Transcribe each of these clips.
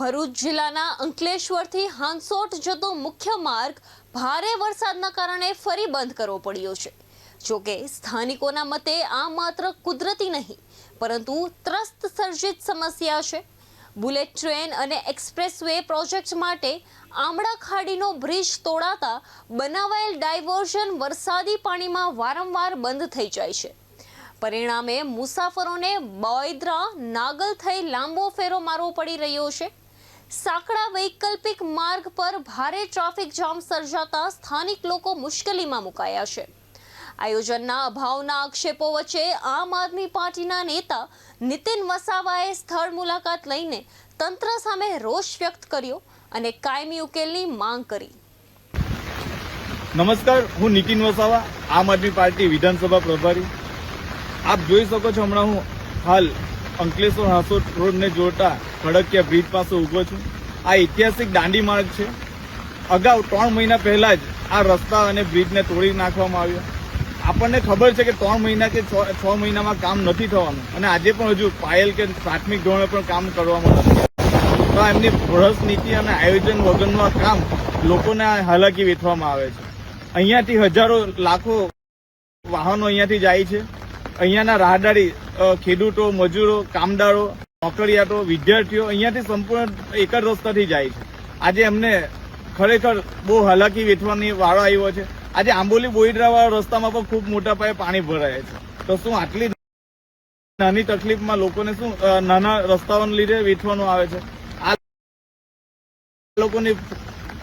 ભરૂચ જિલ્લાના અંકલેશ્વરથી હાંસોટ જતો મુખ્ય માર્ગ ભારે વરસાદના કારણે ફરી બંધ કરવો પડ્યો છે। જોકે સ્થાનિકોના મતે આ માત્ર કુદરતી નહીં પરંતુ ત્રસ્ત સર્જિત સમસ્યા છે। બુલેટ ટ્રેન અને એક્સપ્રેસવે પ્રોજેક્ટ માટે આમળા ખાડીનો બ્રિજ તોડાતા બનાવાયેલ ડાયવર્ઝન વરસાદી પાણીમાં વારંવાર બંધ થઈ જાય છે। પરિણામે મુસાફરોને બોયદ્રા નાગલ થઈ લાંબો ફેરો મારવો પડી રહ્યો છે। સાંકડા વૈકલ્પિક માર્ગ પર ભારે ટ્રાફિક જામ સર્જાતા સ્થાનિક લોકો મુશ્કેલીમાં મુકાયા છે। આયોજનના અભાવના આક્ષેપો વચ્ચે આમ આદમી પાર્ટીના નેતા નીતિન વસાવાએ સ્થળ મુલાકાત લઈને તંત્ર સામે રોષ વ્યક્ત કર્યો અને કાયમી ઉકેલની માંગ કરી। નમસ્કાર, હું નીતિન વસાવા, આમ આદમી પાર્ટી વિધાનસભા પ્રભારી। આપ જોઈ શકો છો, હમણાં હું હાલ અંકલેશ્વર હાંસોટ રોડને જોડતા ખડકિયા બ્રિજ પાસે ઉભો છું। આ ઐતિહાસિક દાંડી માર્ગ છે। અગાઉ 3 મહિના પહેલા જ આ રસ્તા અને બ્રિજને તોડી નાખવામાં આવ્યો। આપણને ખબર છે કે 3 મહિના કે 6 મહિનામાં કામ નથી થવાનું અને આજે પણ હજુ પાયલ કે પ્રાથમિક ધોરણે પણ કામ કરવામાં નથી। તો એમની ભ્રષ્ટ નીતિ અને આયોજન વગરનું આ કામ લોકોને હાલાકી વેઠવામાં આવે છે। અહીંયાથી હજારો લાખો વાહનો અહીંયાથી જાય છે। અહીંયાના રાહદારી ખેડૂતો, મજૂરો, કામદારો, નોકરિયાતો, વિદ્યાર્થીઓ અહીંયાથી સંપૂર્ણ એક જ રસ્તાથી જાય છે। આજે એમને ખરેખર બહુ હાલાકી વેઠવાની વારો આવ્યો છે। આજે આંબોલી બોઈડરા વાળા રસ્તામાં પણ ખૂબ મોટા પાયે પાણી ભરાય છે। તો શું આટલી નાની તકલીફમાં લોકોને શું નાના રસ્તાઓને લીધે વેઠવાનું આવે છે? આ લોકોની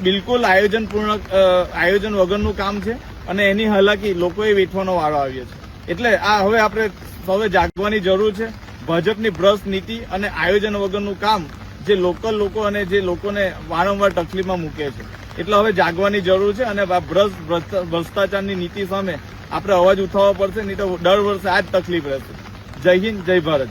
બિલકુલ આયોજન વગરનું કામ છે અને એની હાલાકી લોકોએ વેઠવાનો વારો આવ્યો છે। એટલે આ હવે આપણે હવે જાગવાની જરૂર છે। ભાજપની ભ્રષ્ટ નીતિ અને આયોજન વગરનું કામ જે લોકલ લોકો અને જે લોકોને વારંવાર તકલીફમાં મૂકે છે, એટલે હવે જાગવાની જરૂર છે અને આ ભ્રષ્ટાચારની નીતિ સામે આપણે અવાજ ઉઠાવવો પડશે, નહીં તો દર વર્ષે આ જ તકલીફ રહેશે। જય હિન્દ, જય ભારત।